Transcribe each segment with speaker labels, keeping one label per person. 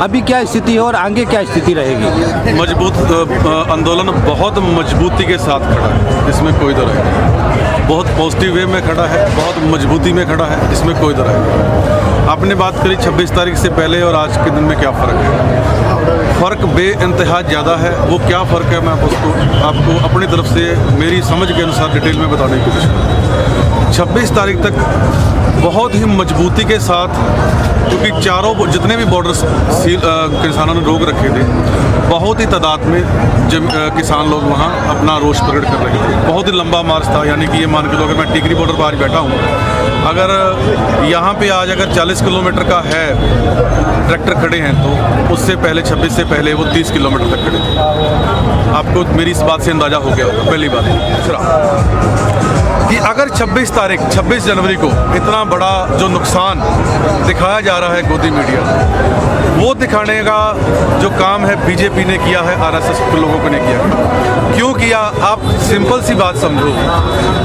Speaker 1: अभी क्या स्थिति है और आगे क्या स्थिति रहेगी?
Speaker 2: मजबूत आंदोलन बहुत मजबूती के साथ खड़ा है, इसमें कोई दो राय नहीं। बहुत पॉजिटिव वे में खड़ा है, बहुत मजबूती में खड़ा है, इसमें कोई दो राय नहीं। आपने बात करी 26 तारीख से पहले और आज के दिन में क्या फ़र्क है। फ़र्क बेइंतहा ज़्यादा है। वो क्या फ़र्क है मैं आपको अपनी तरफ से मेरी समझ के अनुसार डिटेल में बताने की कोशिश करूँ। 26 तारीख तक बहुत ही मजबूती के साथ, क्योंकि चारों जितने भी बॉर्डर्स किसानों ने रोक रखे थे, बहुत ही तादाद में किसान लोग वहाँ अपना रोष प्रकट कर रहे थे। बहुत ही लंबा मार्च था, यानी कि ये मान के लो अगर मैं टिकरी बॉर्डर पर आज बैठा हूँ, अगर यहाँ पे आज अगर 40 किलोमीटर का है ट्रैक्टर खड़े हैं, तो उससे पहले 26 से पहले वो 30 किलोमीटर तक खड़े थे। आपको मेरी इस बात से अंदाज़ा हो गया होगा। पहली बात दूसरा कि अगर 26 जनवरी को इतना बड़ा जो नुकसान दिखाया जा रहा है गोदी मीडिया, वो दिखाने का जो काम है बीजेपी ने किया है, आरएसएस के लोगों को ने किया। क्यों किया? आप सिंपल सी बात समझो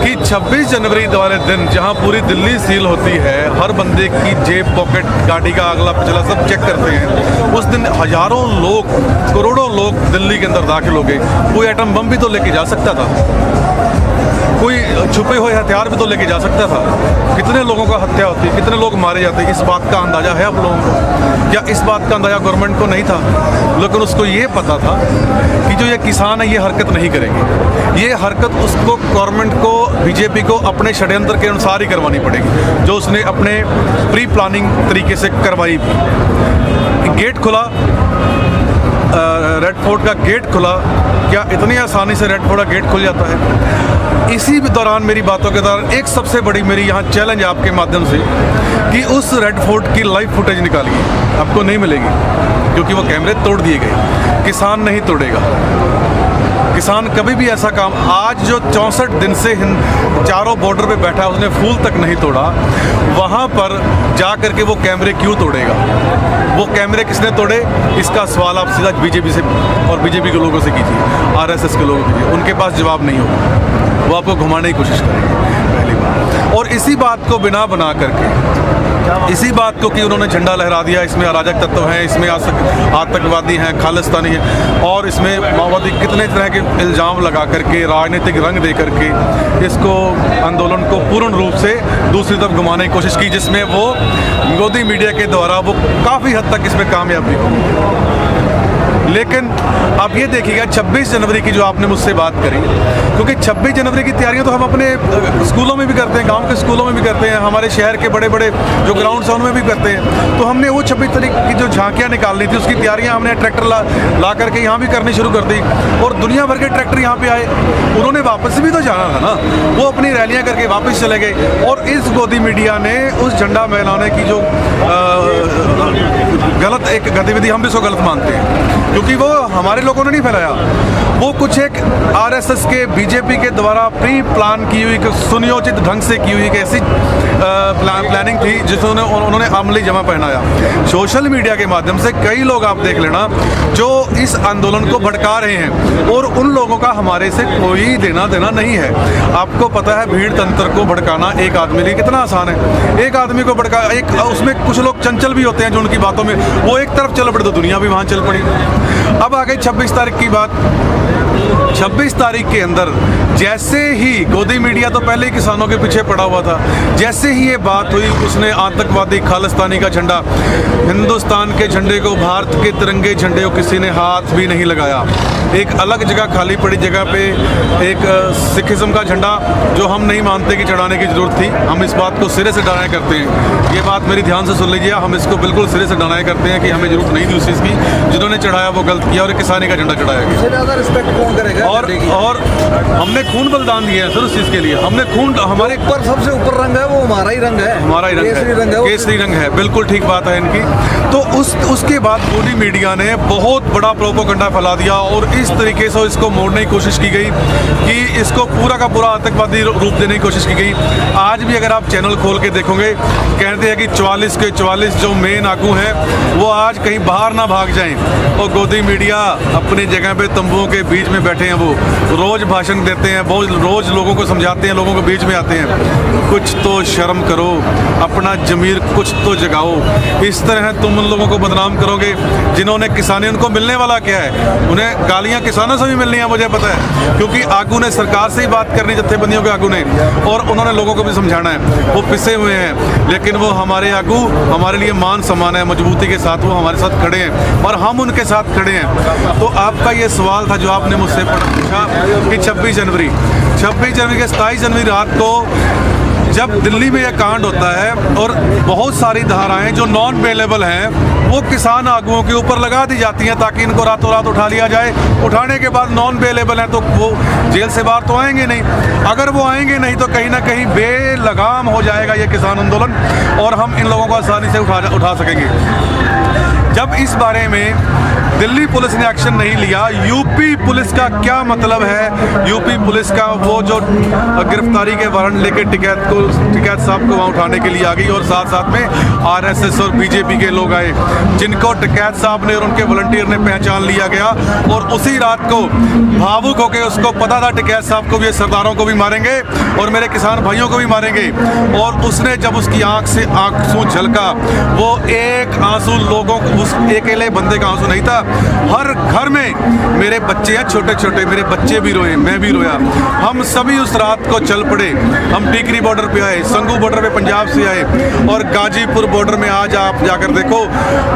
Speaker 2: कि 26 जनवरी वाले दिन जहां पूरी दिल्ली सील होती है, हर बंदे की जेब, पॉकेट, गाड़ी का अगला पिछला सब चेक करते हैं, उस दिन हजारों लोग, करोड़ों लोग दिल्ली के अंदर दाखिल हो गए। कोई एटम बम भी तो लेके जा सकता था, कोई छुपे हुए हथियार भी तो लेके जा सकता था। कितने लोगों का हत्या होती, कितने लोग मारे जाते, इस बात का अंदाज़ा है आप लोगों को? क्या इस बात का अंदाज़ा गवर्नमेंट को नहीं था? लेकिन उसको ये पता था कि जो ये किसान है ये हरकत नहीं करेंगे। ये हरकत उसको, गवर्नमेंट को, बीजेपी को अपने षड्यंत्र के अनुसार ही करवानी पड़ेगी, जो उसने अपने प्री प्लानिंग तरीके से करवाई भी। गेट खुला, रेड फोर्ट का गेट खुला। क्या इतनी आसानी से रेड फोर्ट का गेट खुल जाता है? इसी दौरान मेरी बातों के दौरान एक सबसे बड़ी मेरी यहाँ चैलेंज है आपके माध्यम से कि उस रेड फोर्ट की लाइव फुटेज निकालिए, आपको नहीं मिलेगी, क्योंकि वो कैमरे तोड़ दिए गए। किसान नहीं तोड़ेगा, किसान कभी भी ऐसा काम, आज जो 64 दिन से चारों बॉर्डर पे बैठा है उसने फूल तक नहीं तोड़ा, वहाँ पर जा करके वो कैमरे क्यों तोड़ेगा? वो कैमरे किसने तोड़े? इसका सवाल आप सीधा बीजेपी से और बीजेपी के लोगों से कीजिए, आरएसएस के लोगों से कीजिए। उनके पास जवाब नहीं होगा, वो आपको घुमाने की कोशिश करेंगे, पहली बात। और इसी बात को बिना बना करके, इसी बात को कि उन्होंने झंडा लहरा दिया, इसमें अराजक तत्व हैं, इसमें आतंकवादी हैं, खालिस्तानी हैं, और इसमें माओवादी, कितने तरह के इल्ज़ाम लगा करके, राजनीतिक रंग दे करके इसको, आंदोलन को पूर्ण रूप से दूसरी तरफ घुमाने की कोशिश की, जिसमें वो गोदी मीडिया के द्वारा वो काफ़ी हद तक इसमें कामयाबी हुई। लेकिन अब ये देखिएगा 26 जनवरी की जो आपने मुझसे बात करी, क्योंकि 26 जनवरी की तैयारियां तो हम अपने स्कूलों में भी करते हैं, गांव के स्कूलों में भी करते हैं, हमारे शहर के बड़े बड़े जो ग्राउंड्स हैं उनमें भी करते हैं। तो हमने वो 26 तारीख की जो झांकियां निकालनी थी, उसकी तैयारियां हमने ट्रैक्टर ला करके यहाँ भी करनी शुरू कर दी, और दुनिया भर के ट्रैक्टर यहाँ पे आए। उन्होंने वापस भी तो जाना था ना, वो अपनी रैलियाँ करके वापस चले गए। और इस गोदी मीडिया ने उस झंडा फहराने की जो गलत एक गतिविधि, हम भी उसको गलत मानते हैं, क्योंकि वो हमारे लोगों ने नहीं फैलाया, वो कुछ एक आरएसएस के, बीजेपी के द्वारा प्री प्लान की हुई, सुनियोजित ढंग से की हुई एक ऐसी प्लानिंग थी जिसमें उन्होंने अमली जमा पहनाया। सोशल मीडिया के माध्यम से कई लोग आप देख लेना जो इस आंदोलन को भड़का रहे हैं, और उन लोगों का हमारे से कोई देना देना नहीं है। आपको पता है भीड़ तंत्र को भड़काना एक आदमी लिए कितना आसान है। एक आदमी को भड़का, एक उसमें कुछ लोग चंचल भी होते हैं जो उनकी बातों में वो एक तरफ चल पड़े तो दुनिया भी वहाँ चल पड़ी। अब आ गई 26 तारीख की बात। 26 तारीख के अंदर जैसे ही गोदी मीडिया तो पहले ही किसानों के पीछे पड़ा हुआ था, जैसे ही ये बात हुई उसने आतंकवादी, खालिस्तानी का झंडा, हिंदुस्तान के झंडे को, भारत के तिरंगे झंडे को किसी ने हाथ भी नहीं लगाया। एक अलग जगह, खाली पड़ी जगह पे एक सिखिज्म का झंडा, जो हम नहीं मानते कि चढ़ाने की ज़रूरत थी, हम इस बात को सिरे से डराया करते हैं। ये बात मेरी ध्यान से सुन लीजिए, हम इसको बिल्कुल सिरे से डराया करते हैं कि हमें ज़रूरत नहीं थी उस चीज़ की। जिन्होंने चढ़ाया वो गलत किया, और किसानी का झंडा चढ़ाया गया।
Speaker 3: ज़्यादा रिस्पेक्ट कौन करेगा?
Speaker 2: और हमने खून बलिदान दिया है सर उस चीज़ के लिए। हमने खून, हमारे
Speaker 3: ऊपर सबसे ऊपर रंग है वो हमारा ही रंग है,
Speaker 2: हमारा ही रंग है, केसरी रंग है। बिल्कुल ठीक बात है इनकी। तो उसके बाद गोदी मीडिया ने बहुत बड़ा प्रोपोगंडा फैला दिया, और इस तरीके से इसको मोड़ने की कोशिश की गई कि इसको पूरा का पूरा आतंकवादी रूप देने की कोशिश की गई। आज भी अगर आप चैनल खोल के देखोगे, कहते हैं कि 44 के 44 जो मेन आगू हैं वो आज कहीं बाहर ना भाग जाएं, और गोदी मीडिया अपनी जगह पे तंबुओं के बीच में बैठे बैठे हैं वो रोज़ भाषण देते हैं, बहुत रोज़ लोगों को समझाते हैं, लोगों के बीच में आते हैं। कुछ तो शर्म करो, अपना ज़मीर कुछ तो जगाओ। इस तरह तुम उन लोगों को बदनाम करोगे जिन्होंने किसानी, उनको मिलने वाला क्या है? उन्हें गालियाँ किसानों से भी मिलनी है, मुझे पता है, क्योंकि आगू ने सरकार से ही बात करनी, जत्थेबंदियों के आगू ने, और उन्होंने लोगों को भी समझाना है। वो पिसे हुए हैं, लेकिन वो हमारे आगू हमारे लिए मान सम्मान है, मजबूती के साथ वो हमारे साथ खड़े हैं और हम उनके साथ खड़े हैं। तो आपका ये सवाल था जो आपने मुझसे पूछा कि 26 जनवरी के 27 जनवरी रात को जब दिल्ली में यह कांड होता है और बहुत सारी धाराएं जो नॉन अवेलेबल हैं वो किसान आगुओं के ऊपर लगा दी जाती हैं ताकि इनको रातों रात उठा लिया जाए। उठाने के बाद नॉन अवेलेबल हैं तो वो जेल से बाहर तो आएंगे नहीं। अगर वो आएंगे नहीं तो कहीं ना कहीं बेलगाम हो जाएगा ये किसान आंदोलन और हम इन लोगों को आसानी से उठा सकेंगे। जब इस बारे में दिल्ली पुलिस ने एक्शन नहीं लिया, यूपी पुलिस का क्या मतलब है? यूपी पुलिस का वो जो गिरफ्तारी के वारंट लेके टिकैत साहब को वहाँ उठाने के लिए आ गई और साथ साथ में आरएसएस और बीजेपी के लोग आए जिनको टिकैत साहब ने और उनके वॉलंटियर ने पहचान लिया गया। और उसी रात को भावुक होकर उसको पता था टिकैत साहब को भी, सरदारों को भी मारेंगे और मेरे किसान भाइयों को भी मारेंगे। और उसने जब उसकी आंख से आंसू झलका, वो एक आंसू लोगों को, उस अकेले बंदे का आंसू नहीं था, हर घर में मेरे बच्चे हैं छोटे छोटे, मेरे बच्चे भी रोए, मैं भी रोया। हम सभी उस रात को चल पड़े। हम टीकरी बॉर्डर पे आए, संगू बॉर्डर पे पंजाब से आए और गाजीपुर बॉर्डर में आज आप जाकर देखो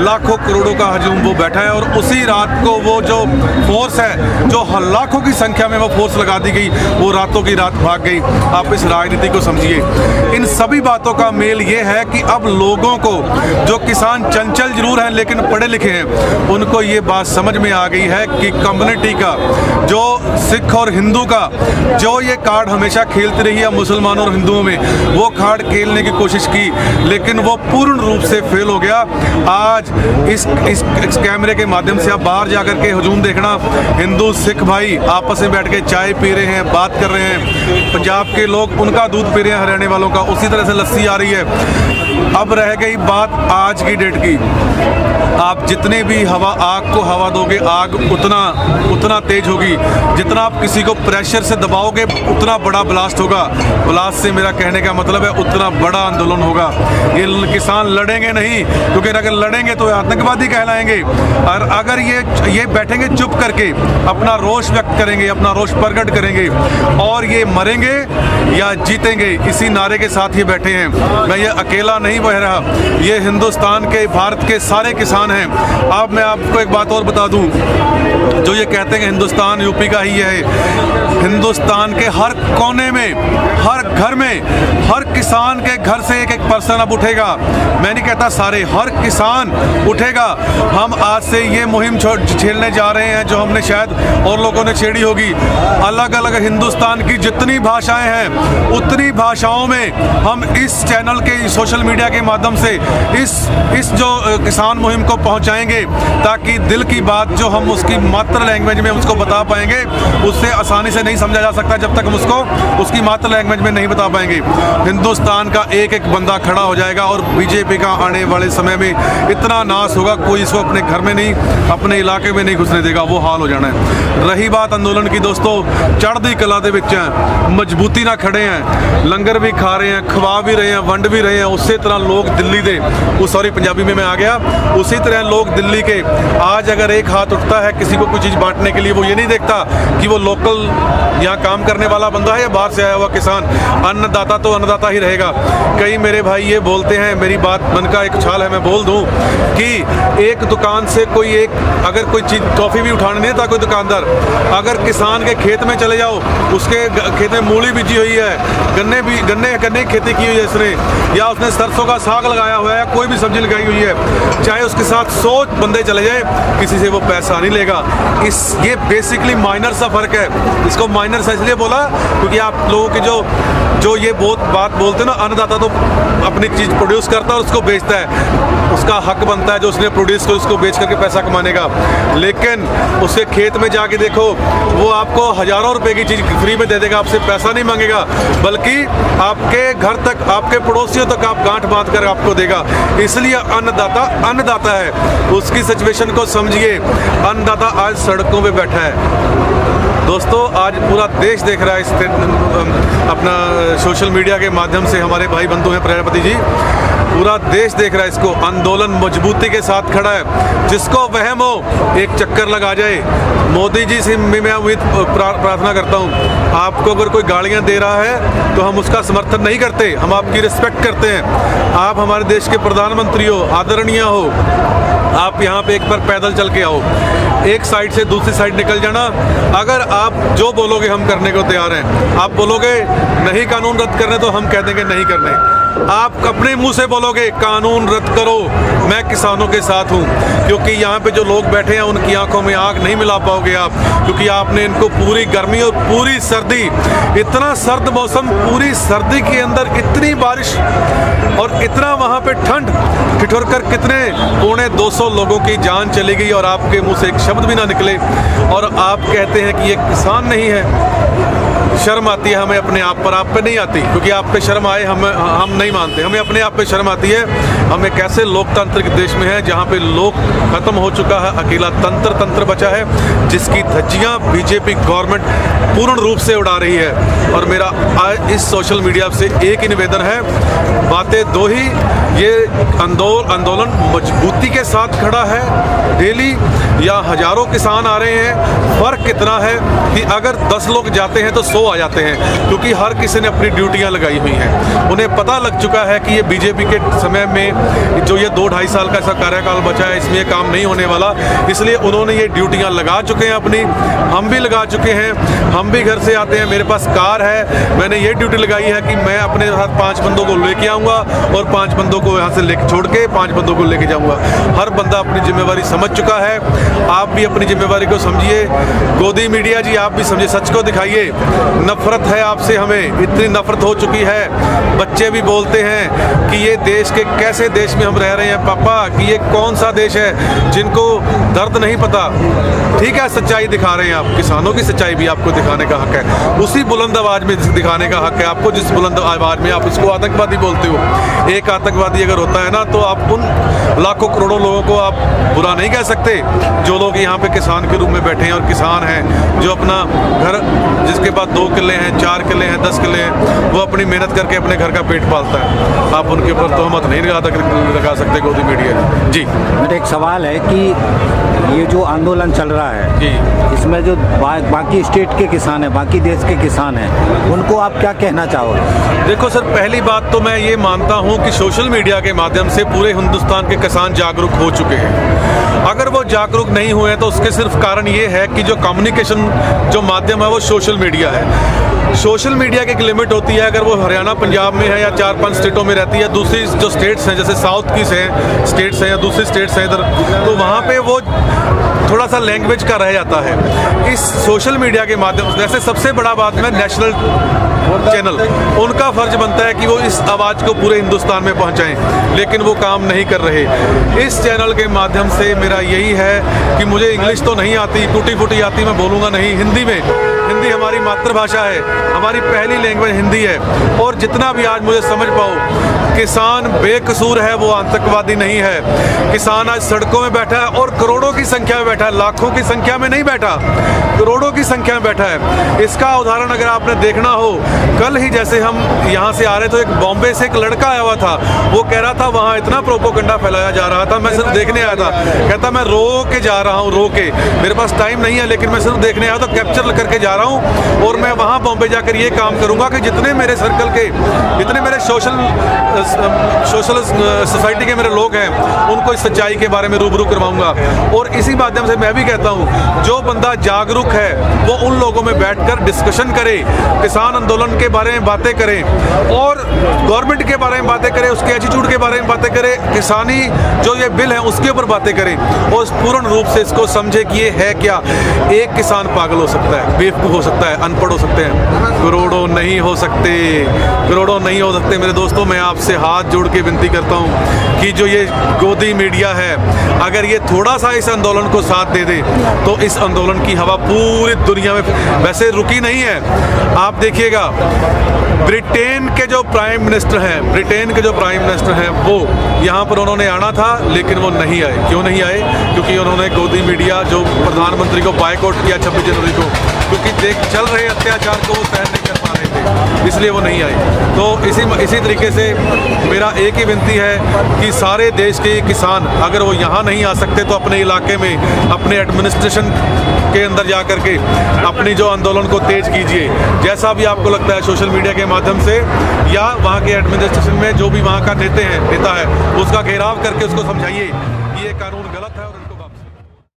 Speaker 2: लाखों करोड़ों का हजूम वो बैठा है। और उसी रात को वो जो फोर्स है, जो लाखों की संख्या में वो फोर्स लगा दी गई, वो रातों की रात भाग गई। आप इस राजनीति को समझिए। इन सभी बातों का मेल ये है कि अब लोगों को, जो किसान चंचल जरूर हैं लेकिन पढ़े लिखे हैं, उनको ये बात समझ में आ गई है कि कम्युनिटी का, जो सिख और हिंदू का जो ये कार्ड हमेशा खेलती रही है मुसलमानों और हिंदुओं में, वो कार्ड खेलने की कोशिश की लेकिन वो पूर्ण रूप से फेल हो गया। आज इस कैमरे के माध्यम से आप बाहर जाकर के हजूम देखना, हिंदू सिख भाई आपस में बैठ के चाय पी रहे हैं, बात कर रहे हैं। पंजाब के लोग उनका दूध पी रहे हैं, हरियाणा वालों का, उसी तरह से लस्सी आ रही है। अब रह गई बात आज की डेट की। आप जितने भी आग को हवा दोगे, आग उतना तेज होगी। जितना आप किसी को प्रेशर से दबाओगे उतना बड़ा ब्लास्ट होगा। ब्लास्ट से मेरा कहने का मतलब है उतना बड़ा आंदोलन होगा। ये किसान लड़ेंगे नहीं, क्योंकि अगर लड़ेंगे तो आतंकवादी कहलाएंगे। और अगर ये बैठेंगे चुप करके, अपना रोष व्यक्त करेंगे, अपना रोष प्रकट करेंगे और ये मरेंगे या जीतेंगे, इसी नारे के साथ ये बैठे हैं। मैं ये अकेला नहीं बह रहा, ये हिंदुस्तान के, भारत के सारे किसान हैं। अब मैं आपको एक बात और बता दूं, जो ये कहते हैं कि हिंदुस्तान यूपी का ही है, हिंदुस्तान के हर कोने में, हर घर में, हर किसान के घर से एक पर्सन अब उठेगा। मैं नहीं कहता सारे, हर किसान उठेगा। हम आज से ये मुहिम छेड़ने जा रहे हैं जो हमने शायद और लोगों ने छेड़ी होगी। अलग अलग हिंदुस्तान की जितनी भाषाएं हैं उतनी भाषाओं में हम इस चैनल के, सोशल मीडिया के माध्यम से इस जो किसान मुहिम को पहुंचाएंगे, ताकि दिल की बात जो हम उसकी मातृ लैंग्वेज में उसको बता पाएंगे। उससे आसानी से नहीं समझा जा सकता जब तक हम उसको उसकी मातृ लैंग्वेज में नहीं बता पाएंगे। हिंदुस्तान का एक एक बंदा खड़ा हो जाएगा और बीजेपी का आने वाले समय में इतना नाश होगा, कोई इसको अपने घर में नहीं, अपने इलाके में नहीं घुसने देगा, वो हाल हो जाना है। रही बात आंदोलन की दोस्तों, चढ़दी कला दे विच हैं, मजबूती ना खड़े हैं, लंगर भी खा रहे हैं, खवा भी रहे हैं, वंड भी रहे हैं। उसी तरह लोग दिल्ली दे, सॉरी पंजाबी में मैं आ गया, उसी तरह लोग दिल्ली के आज अगर एक हाथ उठता है किसी को कोई चीज़ बांटने के लिए, वो ये नहीं देखता कि वो लोकल यहाँ काम करने वाला बंदा है या बाहर से आया हुआ किसान। अन्नदाता तो अन्नदाता ही रहेगा। कई मेरे भाई ये बोलते हैं, मेरी बात मन का एक छाल है, मैं बोल दूं कि एक दुकान से कोई एक अगर कोई चीज़ टॉफ़ी भी उठाने नहीं था कोई दुकानदार, अगर किसान के खेत में चले जाओ, उसके खेत में मूली बीजी हुई है, गन्ने की खेती की हुई है इसने, या उसने सरसों का साग लगाया हुआ है, कोई भी सब्जी लगाई हुई है, चाहे उसके साथ 100 बंदे चले जाए, किसी से वो पैसा नहीं लेगा। ये बेसिकली माइनर सा फर्क है। इसको माइनर सा इसलिए बोला क्योंकि आप लोगों की जो ये बहुत बात बोलते हैं ना, अन्नदाता तो अपनी चीज़ प्रोड्यूस करता है और उसको बेचता है, उसका हक बनता है जो उसने प्रोड्यूस कर उसको बेच करके पैसा कमाने का। लेकिन उसके खेत में जाके देखो, वो आपको हज़ारों रुपए की चीज़ फ्री में दे देगा, आपसे पैसा नहीं मांगेगा, बल्कि आपके घर तक, आपके पड़ोसियों तक आप गांठ गांठ बांध कर आपको देगा। इसलिए अन्नदाता है, उसकी सिचुएशन को समझिए। अन्नदाता आज सड़कों पे बैठा है। दोस्तों आज पूरा देश देख रहा है इस अपना सोशल मीडिया के माध्यम से, हमारे भाई बंधु हैं प्रजापति जी, पूरा देश देख रहा है इसको। आंदोलन मजबूती के साथ खड़ा है। जिसको वहम हो एक चक्कर लगा जाए। मोदी जी से मैं प्रार्थना करता हूँ, आपको अगर कोई गालियाँ दे रहा है तो हम उसका समर्थन नहीं करते, हम आपकी रिस्पेक्ट करते हैं। आप हमारे देश के प्रधानमंत्री हो, आदरणीय हो, आप यहाँ पे एक बार पैदल चल के आओ, एक साइड से दूसरी साइड निकल जाना। अगर आप जो बोलोगे हम करने को तैयार हैं। आप बोलोगे नहीं कानून रद्द करने, तो हम कह देंगे नहीं करने। आप अपने मुंह से बोलोगे कानून रद्द करो, मैं किसानों के साथ हूं, क्योंकि यहाँ पे जो लोग बैठे हैं उनकी आंखों में आंख नहीं मिला पाओगे आप, क्योंकि आपने इनको पूरी गर्मी और पूरी सर्दी, इतना सर्द मौसम, पूरी सर्दी के अंदर इतनी बारिश और इतना वहाँ पे ठंड, ठिठुर कर कितने 250 लोगों की जान चली गई और आपके मुंह से एक शब्द भी ना निकले, और आप कहते हैं कि ये किसान नहीं है। शर्म आती है हमें अपने आप पर, आप पे नहीं आती, क्योंकि आप पे शर्म आए हम नहीं मानते। हमें अपने आप पे शर्म आती है। हम एक ऐसे लोकतांत्रिक देश में हैं जहाँ पे लोक खत्म हो चुका है, अकेला तंत्र बचा है, जिसकी धज्जियाँ बीजेपी गवर्नमेंट पूर्ण रूप से उड़ा रही है। और मेरा आज इस सोशल मीडिया से एक ही निवेदन है, बातें दो ही, ये आंदोलन मजबूती के साथ खड़ा है। डेली या हजारों किसान आ रहे हैं। फर्क कितना है कि अगर 10 लोग जाते हैं तो 100 आ जाते हैं, क्योंकि हर किसी ने अपनी ड्यूटियां लगाई हुई हैं। उन्हें पता लग चुका है कि ये बीजेपी के समय में जो ये 2-2.5 साल का ऐसा कार्यकाल बचा है, इसमें ये काम नहीं होने वाला, इसलिए उन्होंने ये ड्यूटियां लगा चुके हैं अपनी। हम भी लगा चुके हैं, हम भी घर से आते हैं, मेरे पास कार है, मैंने ये ड्यूटी लगाई है कि मैं अपने साथ 5 बंदों को लेके आऊँगा और 5 बंदों को यहाँ से लेके छोड़ के 5 बंदों को लेके जाऊँगा। हर बंदा अपनी जिम्मेवारी समझ चुका है। आप भी अपनी जिम्मेवारी को समझिए। गोदी मीडिया जी, आप भी समझिए, सच को दिखाइए। नफरत है आपसे, हमें इतनी नफरत हो चुकी है। बच्चे भी बोलते हैं कि ये देश के कैसे देश में हम रह रहे हैं पापा, कि ये कौन सा देश है, जिनको दर्द नहीं पता। ठीक है, सच्चाई दिखा रहे हैं आप, किसानों की सच्चाई भी आपको दिखाने का हक है, उसी बुलंद आवाज में दिखाने का हक है आपको, जिस बुलंद आवाज में आप इसको आतंकवादी बोलते हो। एक आतंकवादी अगर होता है ना, तो आप उन लाखों करोड़ों लोगों को आप बुरा नहीं कह सकते, जो लोग यहाँ पे किसान के रूप में बैठे हैं और किसान हैं, जो अपना घर, जिसके पास 2 किले हैं, 4 किले हैं, 10 किले हैं, वो अपनी मेहनत करके अपने घर का पेट पालता है। आप उनके ऊपर तोहमत नहीं लगा सकते गोदी मीडिया जी।
Speaker 1: मेरा एक सवाल है कि ये जो आंदोलन चल रहा है
Speaker 2: जी,
Speaker 1: इसमें जो बाकी स्टेट के किसान हैं, बाकी देश के किसान हैं, उनको आप क्या कहना चाहोगे?
Speaker 2: देखो सर, पहली बात तो मैं ये मानता हूँ कि सोशल मीडिया के माध्यम से पूरे हिंदुस्तान के किसान जागरूक हो चुके हैं। अगर वो जागरूक नहीं हुए तो उसके सिर्फ कारण ये है कि जो कम्युनिकेशन जो माध्यम है वो सोशल मीडिया है। सोशल मीडिया की एक लिमिट होती है। अगर वो हरियाणा पंजाब में है या 4-5 स्टेटों में रहती है, दूसरी जो स्टेट्स हैं जैसे साउथ की स्टेट्स हैं या दूसरी स्टेट्स हैं इधर, तो वहाँ पे वो थोड़ा सा लैंग्वेज का रह जाता है। इस सोशल मीडिया के माध्यम से जैसे सबसे बड़ा बात है नेशनल चैनल, उनका फर्ज बनता है कि वो इस आवाज़ को पूरे हिंदुस्तान में पहुंचाएं, लेकिन वो काम नहीं कर रहे। इस चैनल के माध्यम से मेरा यही है कि मुझे इंग्लिश तो नहीं आती, टूटी फूटी आती, मैं बोलूँगा नहीं, हिंदी में, हिंदी हमारी मातृभाषा है, हमारी पहली लैंग्वेज हिंदी है। और जितना भी आज मुझे समझ पाओ, किसान बेकसूर है, वो आतंकवादी नहीं है। किसान आज सड़कों में बैठा है और करोड़ों की संख्या में बैठा है, लाखों की संख्या में नहीं बैठा, करोड़ों की संख्या में बैठा है। इसका उदाहरण अगर आपने देखना हो, कल ही जैसे हम यहाँ से आ रहे तो एक बॉम्बे से एक लड़का आया हुआ था, वो कह रहा था वहाँ इतना प्रोपोगंडा फैलाया जा रहा था, मैं सिर्फ देखने आया था। कहता मैं रो के जा रहा हूँ, रो के, मेरे पास टाइम नहीं है, लेकिन मैं सिर्फ देखने आया तो कैप्चर करके जा रहा हूँ, और मैं वहाँ बॉम्बे जाकर ये काम करूँगा कि जितने मेरे सर्कल के, जितने मेरे सोशल सोसाइटी के मेरे लोग हैं, उनको इस सच्चाई के बारे में रूबरू करवाऊंगा। और इसी माध्यम से मैं भी कहता हूँ, जो बंदा जागरूक है वो उन लोगों में बैठकर डिस्कशन करे, किसान आंदोलन के बारे में बातें करें और गवर्नमेंट के बारे में बातें करें, उसके एटीट्यूड के बारे में बातें करें, किसानी जो ये बिल है उसके ऊपर बातें करें, और पूर्ण रूप से इसको समझे कि ये है क्या। एक किसान पागल हो सकता है, बेवकूफ़ हो सकता है, अनपढ़ हो सकते हैं, करोड़ों नहीं हो सकते, करोड़ों नहीं हो सकते। मेरे दोस्तों, मैं आपसे हाथ जोड़ के विनती करता हूँ कि जो ये गोदी मीडिया है, अगर ये थोड़ा सा इस आंदोलन को साथ दे दे तो इस आंदोलन की हवा पूरी दुनिया में वैसे रुकी नहीं है। आप देखिएगा, ब्रिटेन के जो प्राइम मिनिस्टर हैं वो यहाँ पर उन्होंने आना था, लेकिन वो नहीं आए। क्यों नहीं आए? क्योंकि उन्होंने गोदी मीडिया जो प्रधानमंत्री को बायकॉट किया 26 जनवरी को, क्योंकि देख चल रहे अत्याचार को वो सहन नहीं कर पा रहे थे, इसलिए वो नहीं आए। तो इसी तरीके से मेरा एक ही विनती है कि सारे देश के किसान अगर वो यहाँ नहीं आ सकते तो अपने इलाके में अपने एडमिनिस्ट्रेशन के अंदर जा कर के अपनी जो आंदोलन को तेज कीजिए, जैसा भी आपको लगता है सोशल मीडिया के माध्यम से, या वहाँ के एडमिनिस्ट्रेशन में जो भी वहाँ का नेता है उसका घेराव करके उसको समझाइए ये कानून गलत है और उनको